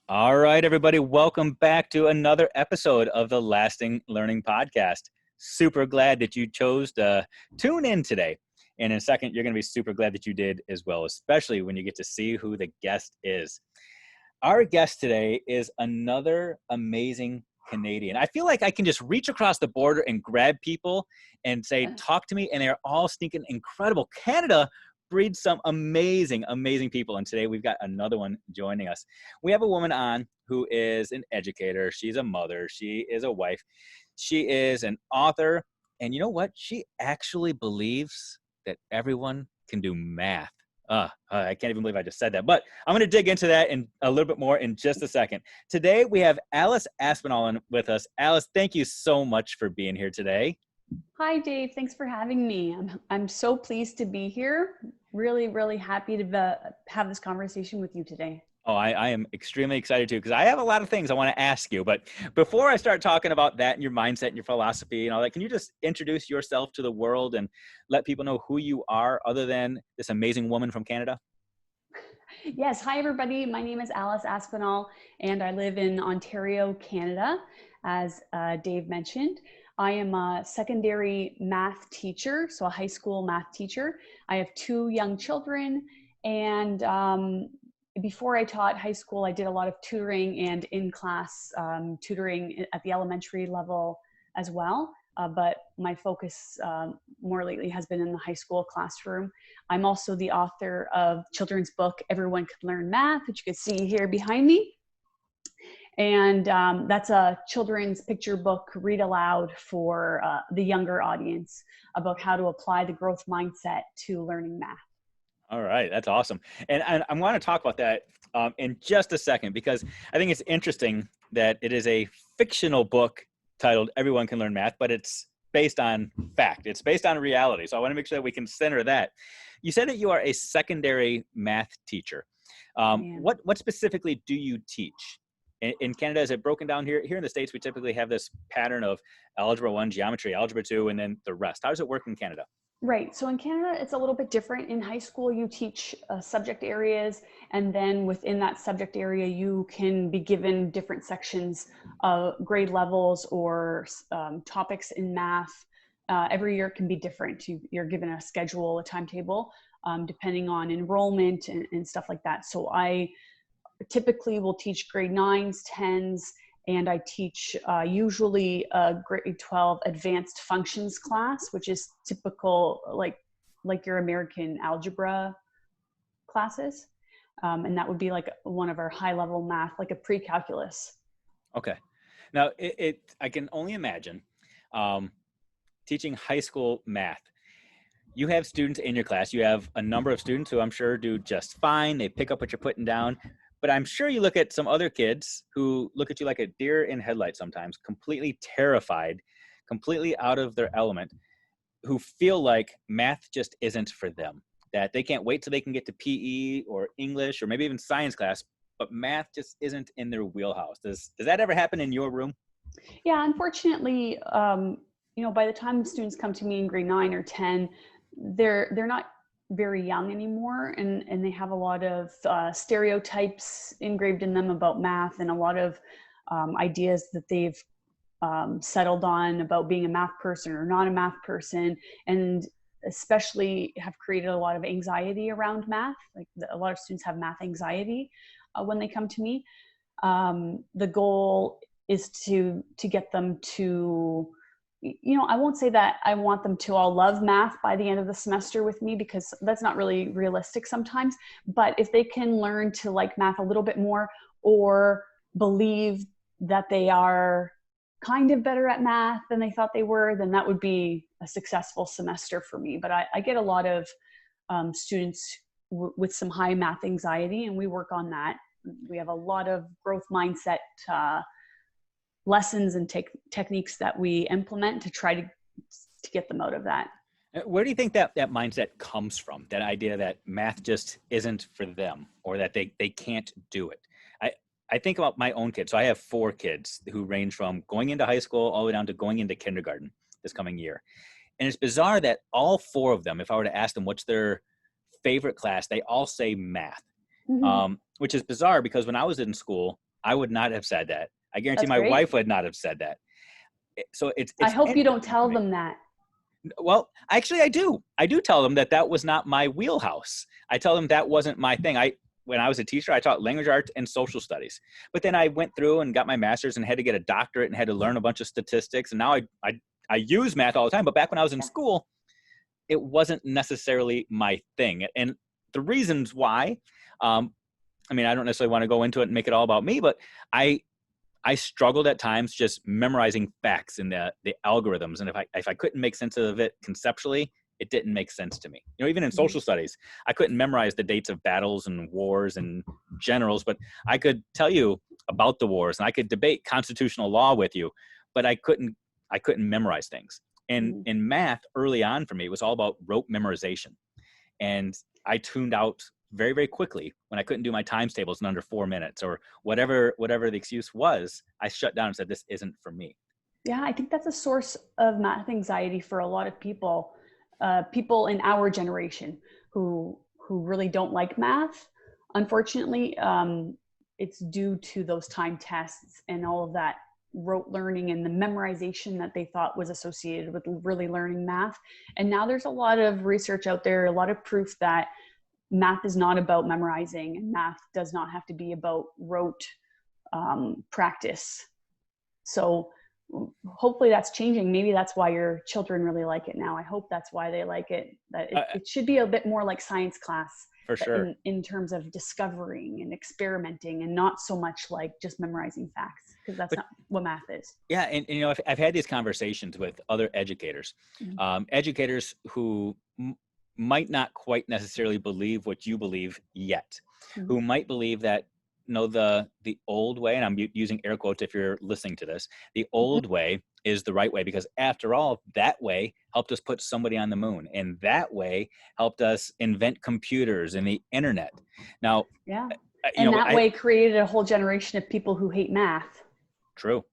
All right, everybody, welcome back to another episode of the Lasting Learning Podcast. Super glad that you chose to tune in today. And in a second, you're going to be super glad that you did as well, especially when you get to see who the guest is. Our guest today is another amazing Canadian. I feel like I can just reach across the border and grab people and say, talk to me, and they're all stinking incredible. Canada breeds some amazing, amazing people. And today we've got another one joining us. We have a woman on who is an educator. She's a mother. She is a wife. She is an author. And you know what? She actually believes that everyone can do math. I can't even believe I just said that, but I'm going to dig into that in a little bit more in just a second. Today, we have Alice Aspinall with us. Alice, thank you so much for being here today. Hi, Dave. Thanks for having me. I'm so pleased to be here. Really, really happy to have this conversation with you today. Oh, I am extremely excited too, because I have a lot of things I want to ask you. But before I start talking about that and your mindset and your philosophy and all that, can you just introduce yourself to the world and let people know who you are other than this amazing woman from Canada? Yes. Hi, everybody. My name is Alice Aspinall, and I live in Ontario, Canada, as Dave mentioned. I am a secondary math teacher, so a high school math teacher. I have two young children, and before I taught high school, I did a lot of tutoring and in-class tutoring at the elementary level as well. But my focus more lately has been in the high school classroom. I'm also the author of children's book, Everyone Can Learn Math, which you can see here behind me. And that's a children's picture book, read aloud for the younger audience about how to apply the growth mindset to learning math. All right, that's awesome. And I want to talk about that in just a second, because I think it's interesting that it is a fictional book titled Everyone Can Learn Math, but it's based on fact. It's based on reality. So I want to make sure that we can center that. You said that you are a secondary math teacher. What specifically do you teach? In Canada, is it broken down here? Here in the States, we typically have this pattern of Algebra 1, Geometry, Algebra 2, and then the rest. How does it work in Canada? Right. So in Canada, it's a little bit different. In high school, you teach subject areas, and then within that subject area, you can be given different sections of grade levels or topics in math. Every year can be different. You're given a schedule, a timetable, depending on enrollment and stuff like that. So I typically will teach grade 9s, 10s, and I teach usually a grade 12 advanced functions class, which is typical, like your American algebra classes. And that would be like one of our high level math, like a pre-calculus. Okay. Now, I can only imagine teaching high school math. You have students in your class. You have a number of students who I'm sure do just fine. They pick up what you're putting down. But I'm sure you look at some other kids who look at you like a deer in headlights sometimes, completely terrified, completely out of their element, who feel like math just isn't for them, that they can't wait till they can get to PE or English or maybe even science class, but math just isn't in their wheelhouse. Does that ever happen in your room? Yeah, unfortunately, by the time students come to me in grade 9 or 10, they're not very young anymore, and they have a lot of stereotypes engraved in them about math, and a lot of ideas that they've settled on about being a math person or not a math person, and especially have created a lot of anxiety around math. Like a lot of students have math anxiety when they come to me. The goal is to get them to, I won't say that I want them to all love math by the end of the semester with me, because that's not really realistic sometimes. But if they can learn to like math a little bit more, or believe that they are kind of better at math than they thought they were, then that would be a successful semester for me. But I get a lot of students with some high math anxiety, and we work on that. We have a lot of growth mindset lessons and techniques that we implement to try to get them out of that. Where do you think that mindset comes from? That idea that math just isn't for them, or that they can't do it. I think about my own kids. So I have 4 kids who range from going into high school all the way down to going into kindergarten this coming year. And it's bizarre that all 4 of them, if I were to ask them what's their favorite class, they all say math, which is bizarre because when I was in school, I would not have said that. I guarantee That's my great. wife would not have said that. So I it's hope you don't interesting for tell me. them that. Well, actually, I do. I do tell them that that was not my wheelhouse. I tell them that wasn't my thing. When I was a teacher, I taught language arts and social studies. But then I went through and got my master's and had to get a doctorate and had to learn a bunch of statistics. And now I use math all the time. But back when I was in Yeah. school, it wasn't necessarily my thing. And the reasons why, I mean, I don't necessarily want to go into it and make it all about me, but I I struggled at times just memorizing facts and the algorithms. And if I couldn't make sense of it conceptually, it didn't make sense to me. You know, even in Mhm. social studies, I couldn't memorize the dates of battles and wars and generals, but I could tell you about the wars and I could debate constitutional law with you, but I couldn't memorize things. And Mhm. in math early on for me, it was all about rote memorization. And I tuned out very, very quickly when I couldn't do my times tables in under 4 minutes or whatever the excuse was. I shut down and said, this isn't for me. Yeah, I think that's a source of math anxiety for a lot of people, people in our generation who really don't like math. Unfortunately, it's due to those time tests and all of that rote learning and the memorization that they thought was associated with really learning math. And now there's a lot of research out there, a lot of proof that math is not about memorizing, and math does not have to be about rote practice. So hopefully that's changing. Maybe that's why your children really like it now. I hope that's why they like it. That Uh, it should be a bit more like science class for sure. in terms of discovering and experimenting, and not so much like just memorizing facts, because that's But not what math is. yeah, and you know, I've had these conversations with other educators, Mhm. educators who might not quite necessarily believe what you believe yet, Mhm. who might believe that you know the old way, and I'm using air quotes if you're listening to this, the Mhm. old way is the right way because after all, that way helped us put somebody on the moon, and that way helped us invent computers and the internet. Now, Yeah. you And know, that way created a whole generation of people who hate math. true.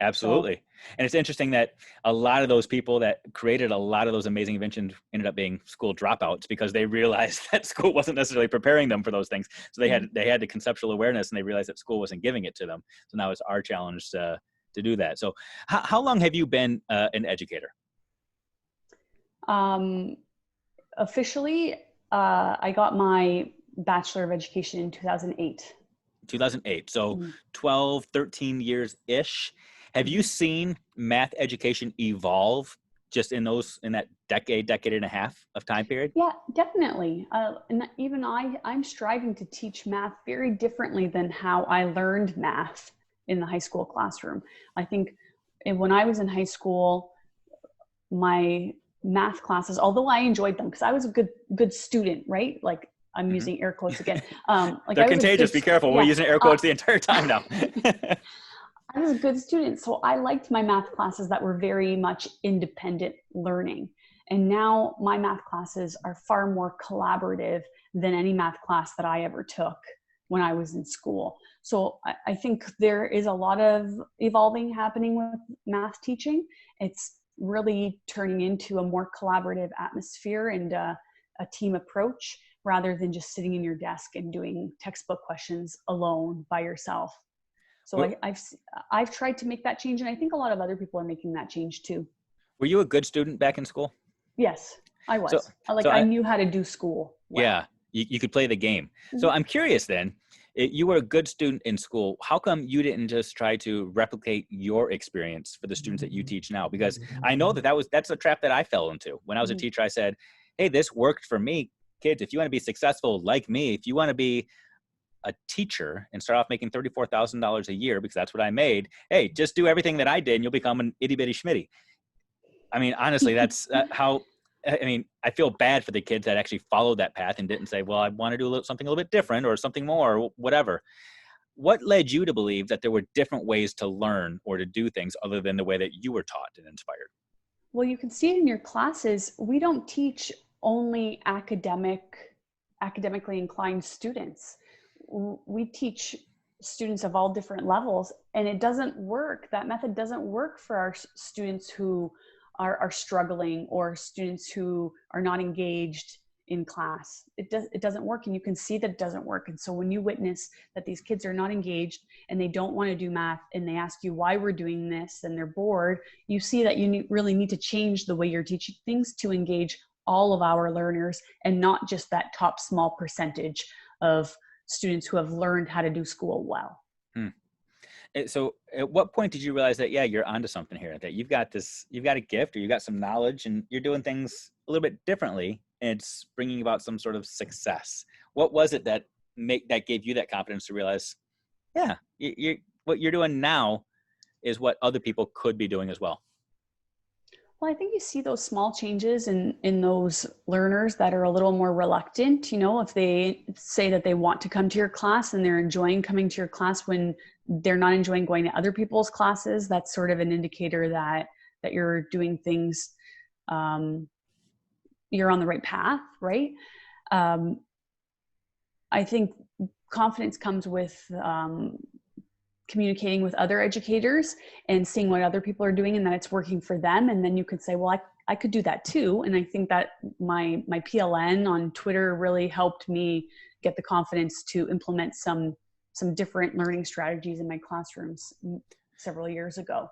So Absolutely. And it's interesting that a lot of those people that created a lot of those amazing inventions ended up being school dropouts because they realized that school wasn't necessarily preparing them for those things. So mhm. they had the conceptual awareness and they realized that school wasn't giving it to them. So now it's our challenge to do that. So how long have you been an educator? um, Officially, I got my Bachelor of Education in 2008. 2008. So Mhm. 12, 13 years ish. Have you Mhm. seen math education evolve just in that decade and a half of time period? Yeah, definitely. And even I'm striving to teach math very differently than how I learned math in the high school classroom. I think when I was in high school, my math classes, although I enjoyed them because I was a good student, right? Like I'm Mhm. using air quotes again. Like They're I was a contagious. good, Be careful. We're yeah. using air Uh, quotes the entire time now. I was a good student, so I liked my math classes that were very much independent learning. And now my math classes are far more collaborative than any math class that I ever took when I was in school. So I think there is a lot of evolving happening with math teaching. It's really turning into a more collaborative atmosphere and a team approach rather than just sitting in your desk and doing textbook questions alone by yourself. So were, I've tried to make that change, and I think a lot of other people are making that change too. were you a good student back in school? Yes, I So, was. so I knew how to do school well. yeah, you could play the game. So Mhm. I'm curious then, you were a good student in school. How come you didn't just try to replicate your experience for the students that you teach now? Because I know that's a trap that I fell into. When I was a Mhm. teacher, I said, hey, this worked for me. Kids, if you want to be successful like me, if you want to be a teacher and start off making $34,000 a year because that's what I made. Hey, just do everything that I did and you'll become an itty bitty schmitty. I mean, honestly, that's how. I mean, I feel bad for the kids that actually followed that path and didn't say, "Well, I want to do something a little bit different or something more or whatever." What led you to believe that there were different ways to learn or to do things other than the way that you were taught and inspired? Well, you can see it in your classes. We don't teach only academically inclined students. We teach students of all different levels, and it doesn't work. That method doesn't work for our students who are struggling, or students who are not engaged in class. It doesn't work, and you can see that it doesn't work. And so when you witness that these kids are not engaged and they don't want to do math, and they ask you why we're doing this and they're bored, you see that you really need to change the way you're teaching things to engage all of our learners, and not just that top small percentage of students who have learned how to do school well. So at what point did you realize that, yeah, you're onto something here, that you've got a gift, or you got some knowledge, and you're doing things a little bit differently, and it's bringing about some sort of success? What was it that gave you that confidence to realize, yeah, what you're doing now is what other people could be doing as well? Well, I think you see those small changes in those learners that are a little more reluctant. If they say that they want to come to your class and they're enjoying coming to your class when they're not enjoying going to other people's classes, that's sort of an indicator that you're doing things, you're on the right path, right? I think confidence comes with communicating with other educators and seeing what other people are doing and that it's working for them. And then you could say, well, I could do that too. And I think that my PLN on Twitter really helped me get the confidence to implement some different learning strategies in my classrooms several years ago.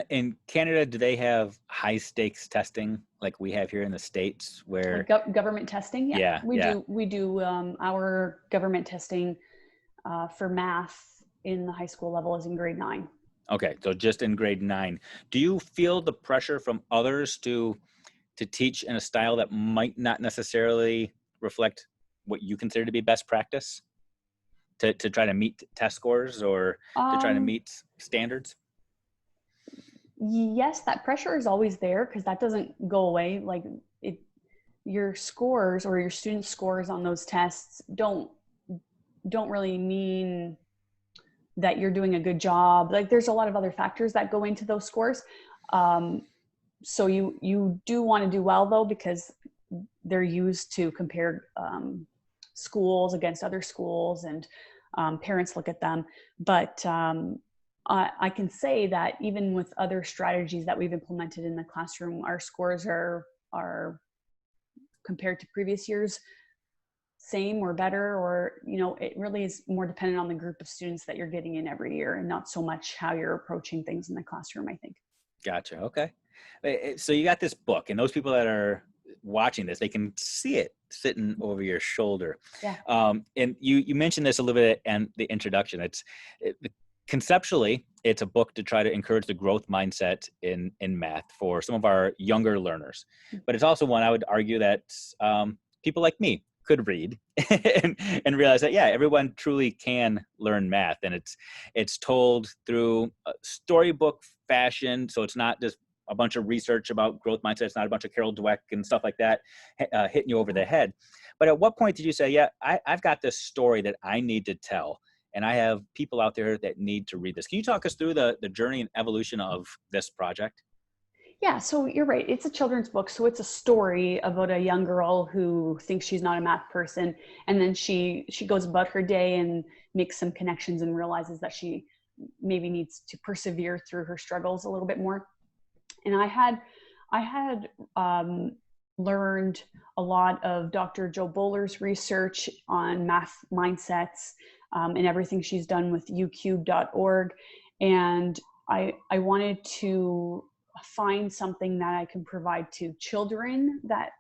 In Canada, do they have high stakes testing like we have here in the States, where government testing? Yeah. We do our government testing for math in the high school level is in grade 9. Okay, so just in grade 9. Do you feel the pressure from others to teach in a style that might not necessarily reflect what you consider to be best practice, to try to meet test scores, or to try to meet standards? Yes, that pressure is always there, because that doesn't go away. Like your scores or your students' scores on those tests don't really mean that you're doing a good job. Like there's a lot of other factors that go into those scores. So you do want to do well though, because they're used to compare schools against other schools, and parents look at them. But I can say that even with other strategies that we've implemented in the classroom, our scores are compared to previous years same or better, or it really is more dependent on the group of students that you're getting in every year, and not so much how you're approaching things in the classroom, I think. Gotcha. Okay. So you got this book, and those people that are watching this, they can see it sitting over your shoulder. Yeah. And you mentioned this a little bit in the introduction. Conceptually, it's a book to try to encourage the growth mindset in math for some of our younger learners. But it's also one I would argue that people like me could read and realize that, yeah, everyone truly can learn math. And it's told through a storybook fashion. So it's not just a bunch of research about growth mindset. It's not a bunch of Carol Dweck and stuff like that hitting you over the head. But at what point did you say, yeah, I've got this story that I need to tell, and I have people out there that need to read this? Can you talk us through the journey and evolution of this project? Yeah, so you're right. It's a children's book. So it's a story about a young girl who thinks she's not a math person. And then she goes about her day and makes some connections and realizes that she maybe needs to persevere through her struggles a little bit more. And I had learned a lot of Dr. Jo Boaler's research on math mindsets and everything she's done with ucube.org. And I wanted to find something that I can provide to children that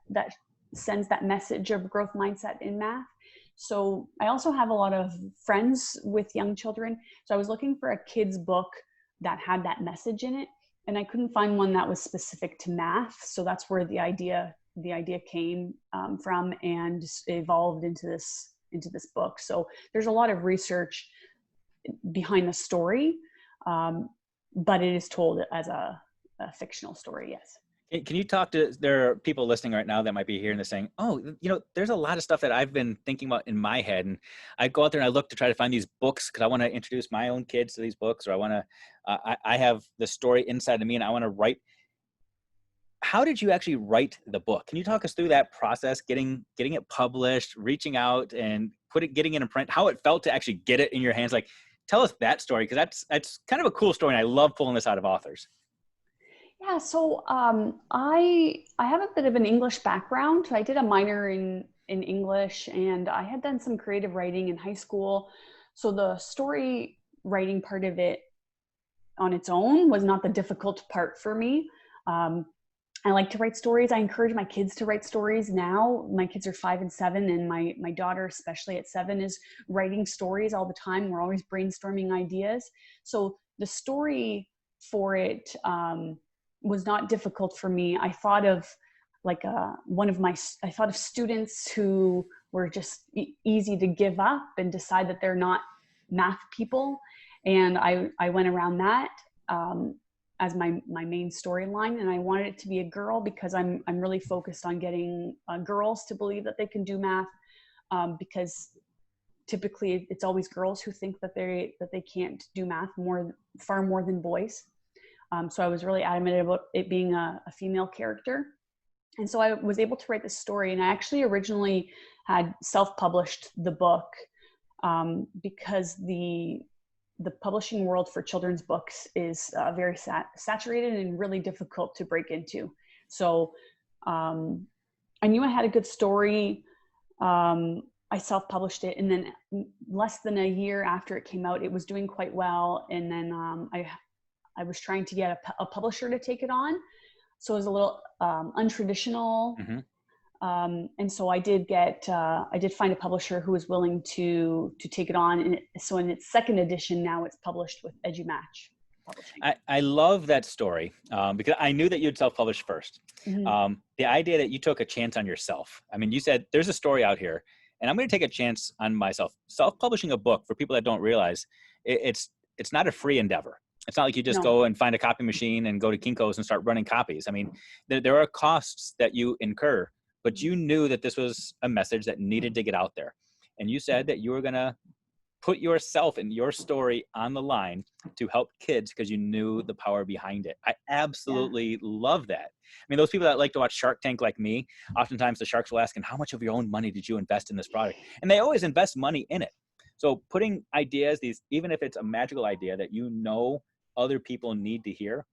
sends that message of growth mindset in math. So I also have a lot of friends with young children. So I was looking for a kid's book that had that message in it, and I couldn't find one that was specific to math. So that's where the idea came from, and evolved into this book. So there's a lot of research behind the story, but it is told as a fictional story. Yes. Can you talk to, there are people listening right now that might be hearing this saying, oh, there's a lot of stuff that I've been thinking about in my head. And I go out there and I look to try to find these books because I want to introduce my own kids to these books, or I want to, I have the story inside of me and I want to write. How did you actually write the book? Can you talk us through that process, getting it published, reaching out and getting it in print, how it felt to actually get it in your hands? Like, tell us that story, because that's kind of a cool story. And I love pulling this out of authors. Yeah, so I have a bit of an English background. I did a minor in English, and I had done some creative writing in high school. So the story writing part of it on its own was not the difficult part for me. Um, I like to write stories. I encourage my kids to write stories now. My kids are 5 and 7, and my daughter, especially at 7, is writing stories all the time. We're always brainstorming ideas. So the story for it was not difficult for me. I thought of like I thought of students who were just easy to give up and decide that they're not math people. And I went around that. As my main storyline, and I wanted it to be a girl because I'm really focused on getting girls to believe that they can do math, because typically it's always girls who think that they can't do math far more than boys. So I was really adamant about it being a female character, and so I was able to write this story. And I actually originally had self-published the book, because the publishing world for children's books is very saturated and really difficult to break into. So I knew I had a good story. I self-published it, and then less than a year after it came out, it was doing quite well. And then I was trying to get a publisher to take it on. So it was a little untraditional. Mm-hmm. And so I did find a publisher who was willing to take it on. And so in its second edition, now it's published with EduMatch Publishing. I love that story because I knew that you'd self-publish first. Mm-hmm. The idea that you took a chance on yourself. I mean, you said there's a story out here and I'm going to take a chance on myself. Self-publishing a book, for people that don't realize, it's not a free endeavor. It's not like you just No. go and find a copy machine and go to Kinko's and start running copies. I mean, there are costs that you incur, but you knew that this was a message that needed to get out there. And you said that you were going to put yourself and your story on the line to help kids because you knew the power behind it. I absolutely love that. I mean, those people that like to watch Shark Tank like me, oftentimes the sharks will ask, and how much of your own money did you invest in this product? And they always invest money in it. So putting ideas, even if it's a magical idea that you know other people need to hear,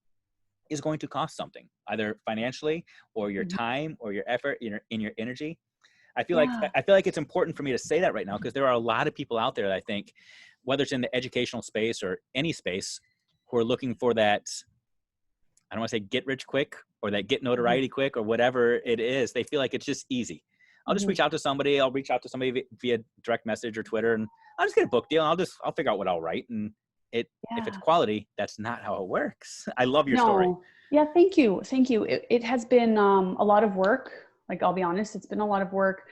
is going to cost something, either financially or your time or your effort, in your energy. I feel like it's important for me to say that right now because there are a lot of people out there that I think, whether it's in the educational space or any space, who are looking for that, I don't want to say get rich quick or that get notoriety quick or whatever it is. They feel like it's just easy. I'll just reach out to somebody. I'll reach out to somebody via direct message or Twitter, and I'll just get a book deal. And I'll figure out what I'll write. And if it's quality, that's not how it works. I love your story. Yeah, thank you. It has been a lot of work. Like, I'll be honest, it's been a lot of work.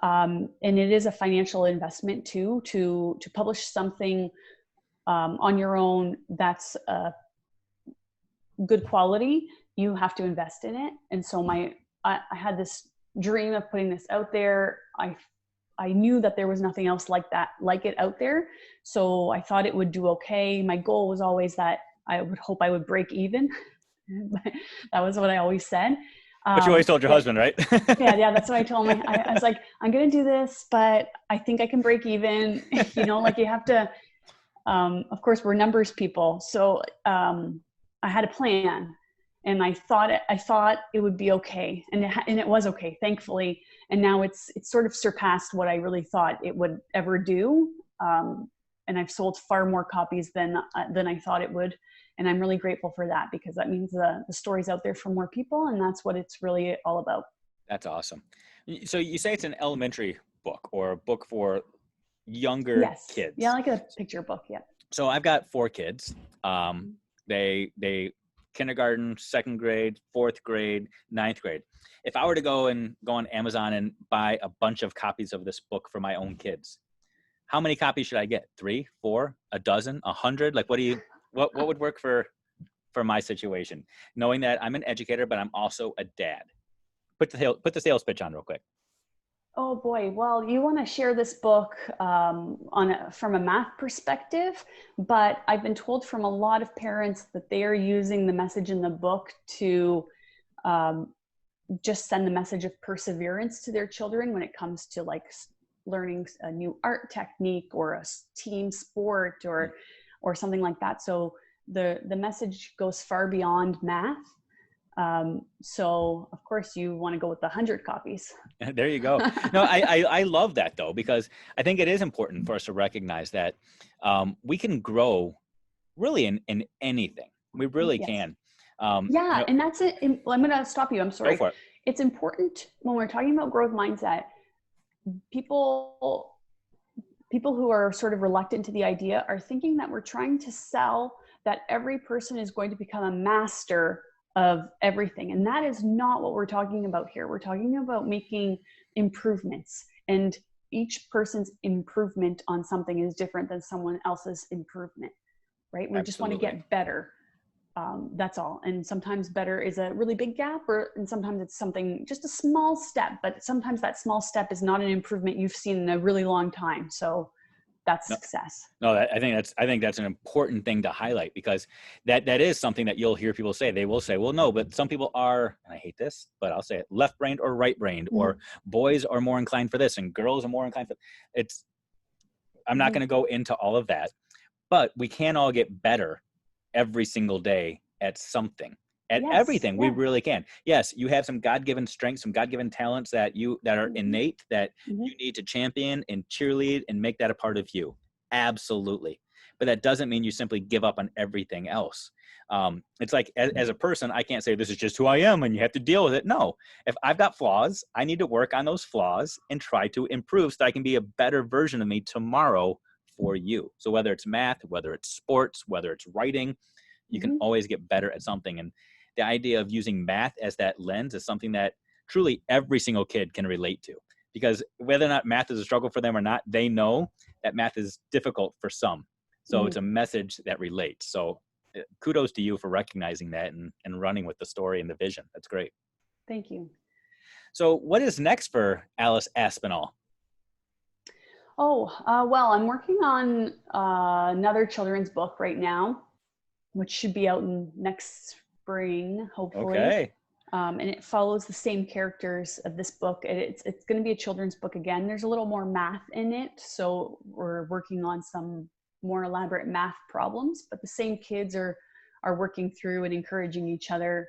And it is a financial investment too, to publish something on your own that's good quality. You have to invest in it. And so I had this dream of putting this out there. I knew that there was nothing else like it out there. So I thought it would do okay. My goal was always that I would hope I would break even. That was what I always said. But you always told your husband, right? yeah, that's what I told him. I was like, I'm going to do this, but I think I can break even. Like you have to, of course, we're numbers people. So I had a plan, and I thought it would be okay. And it was okay, thankfully. And now it's sort of surpassed what I really thought it would ever do. And I've sold far more copies than I thought it would. And I'm really grateful for that, because that means the story's out there for more people, and that's what it's really all about. That's awesome. So you say it's an elementary book or a book for younger kids. Yeah, like a picture book. Yeah. So I've got 4 kids. They kindergarten, 2nd grade, 4th grade, 9th grade. If I were to go on Amazon and buy a bunch of copies of this book for my own kids, how many copies should I get? 3, 4, a dozen, 100? Like, what would work for my situation? Knowing that I'm an educator, but I'm also a dad. Put the sales pitch on real quick. Oh boy. Well, you want to share this book from a math perspective, but I've been told from a lot of parents that they are using the message in the book to just send the message of perseverance to their children when it comes to like learning a new art technique or a team sport or something like that. So the message goes far beyond math. So of course you want to go with the 100 copies. There you go. No, I love that though, because I think it is important for us to recognize that we can grow really in anything. We really Yes. can. Yeah, and that's it. I'm going to stop you. I'm Go sorry. for it. It's important when we're talking about growth mindset. People who are sort of reluctant to the idea are thinking that we're trying to sell that every person is going to become a master of everything. And that is not what we're talking about here. We're talking about making improvements, and each person's improvement on something is different than someone else's improvement, right? We just want to Absolutely. get better. That's all. And sometimes better is a really big gap, and sometimes it's something, just a small step, but sometimes that small step is not an improvement you've seen in a really long time. So that's No, success. no, I think that's an important thing to highlight, because that is something that you'll hear people say. They will say, well, no, but some people are, and I hate this, but I'll say it, left-brained or right-brained, Mm-hmm. or boys are more inclined for this and girls are more inclined for it's. I'm not going to go into all of that, but we can all get better every single day at something, at Yes. everything. We Yeah. really can. Yes, you have some God-given strengths, some God-given talents that are innate, that you need to champion and cheerlead and make that a part of you. Absolutely. But that doesn't mean you simply give up on everything else. It's like, as a person, I can't say this is just who I am and you have to deal with it. No, if I've got flaws, I need to work on those flaws and try to improve so that I can be a better version of me tomorrow for you. So whether it's math, whether it's sports, whether it's writing, you can always get better at something. And the idea of using math as that lens is something that truly every single kid can relate to, because whether or not math is a struggle for them or not, they know that math is difficult for some. So it's a message that relates. So kudos to you for recognizing that and running with the story and the vision. That's great. Thank you. So what is next for Alice Aspinall? Oh, well, I'm working on another children's book right now, which should be out in next spring, hopefully. Okay. And it follows the same characters of this book. It's going to be a children's book again. There's a little more math in it, so we're working on some more elaborate math problems, but the same kids are working through and encouraging each other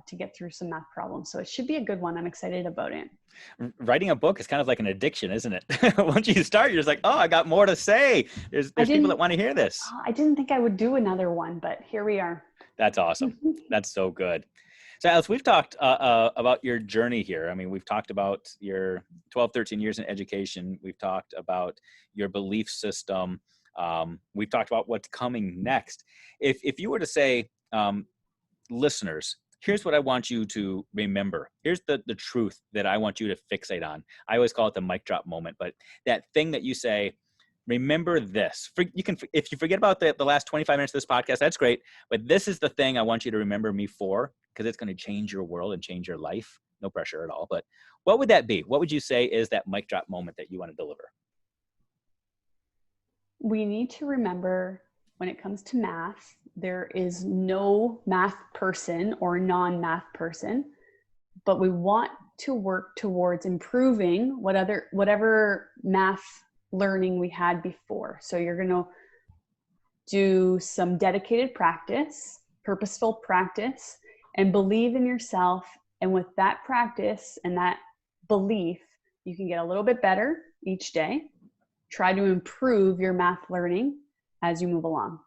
to get through some math problems. So it should be a good one. I'm excited about it. Writing a book is kind of like an addiction, isn't it? Once you start, you're just like, oh, I got more to say. There's people that want to hear this. I didn't think I would do another one, but here we are. That's awesome. That's so good. So Alice, we've talked about your journey here. I mean, we've talked about your 12, 13 years in education. We've talked about your belief system. We've talked about what's coming next. If you were to say, listeners, here's what I want you to remember. Here's the truth that I want you to fixate on. I always call it the mic drop moment, but that thing that you say, remember this. You can, if you forget about the last 25 minutes of this podcast, that's great. But this is the thing I want you to remember me for, because it's going to change your world and change your life. No pressure at all. But what would that be? What would you say is that mic drop moment that you want to deliver? We need to remember, when it comes to math, there is no math person or non-math person, but we want to work towards improving whatever math learning we had before. So you're going to do some dedicated practice, purposeful practice, and believe in yourself. And with that practice and that belief, you can get a little bit better each day. Try to improve your math learning as you move along.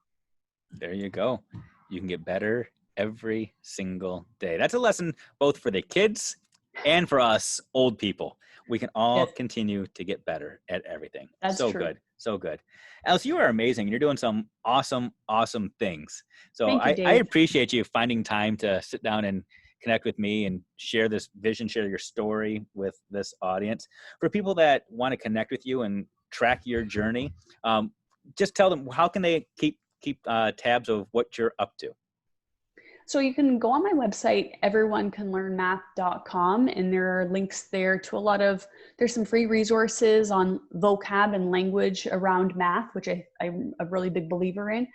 There you go. You can get better every single day. That's a lesson both for the kids and for us old people. We can all continue to get better at everything. That's so true. Good. So good. Alice, you are amazing. You're doing some awesome, awesome things. So Thank you, Dave. I appreciate you finding time to sit down and connect with me and share this vision, share your story with this audience. For people that want to connect with you and track your journey, just tell them, how can they keep tabs of what you're up to? So you can go on my website, everyonecanlearnmath.com, and there are links there to there's some free resources on vocab and language around math, which I'm a really big believer in.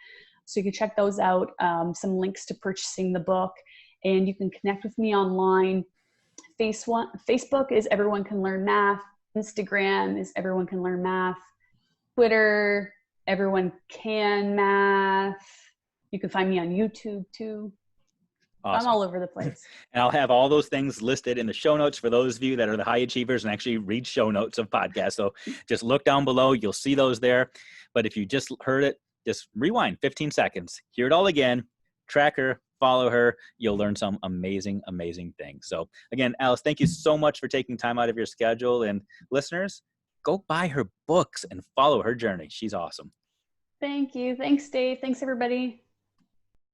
So you can check those out, some links to purchasing the book, and you can connect with me online. Facebook is Everyone Can Learn Math. Instagram is Everyone Can Learn Math. Twitter, Everyone Can Math. You can find me on YouTube too. I'm Awesome. all over the place. And I'll have all those things listed in the show notes for those of you that are the high achievers and actually read show notes of podcasts. So just look down below. You'll see those there. But if you just heard it, just rewind 15 seconds, hear it all again, track her, follow her. You'll learn some amazing, amazing things. So again, Alice, thank you so much for taking time out of your schedule. And listeners, go buy her books and follow her journey. She's awesome. Thank you. Thanks, Dave. Thanks, everybody.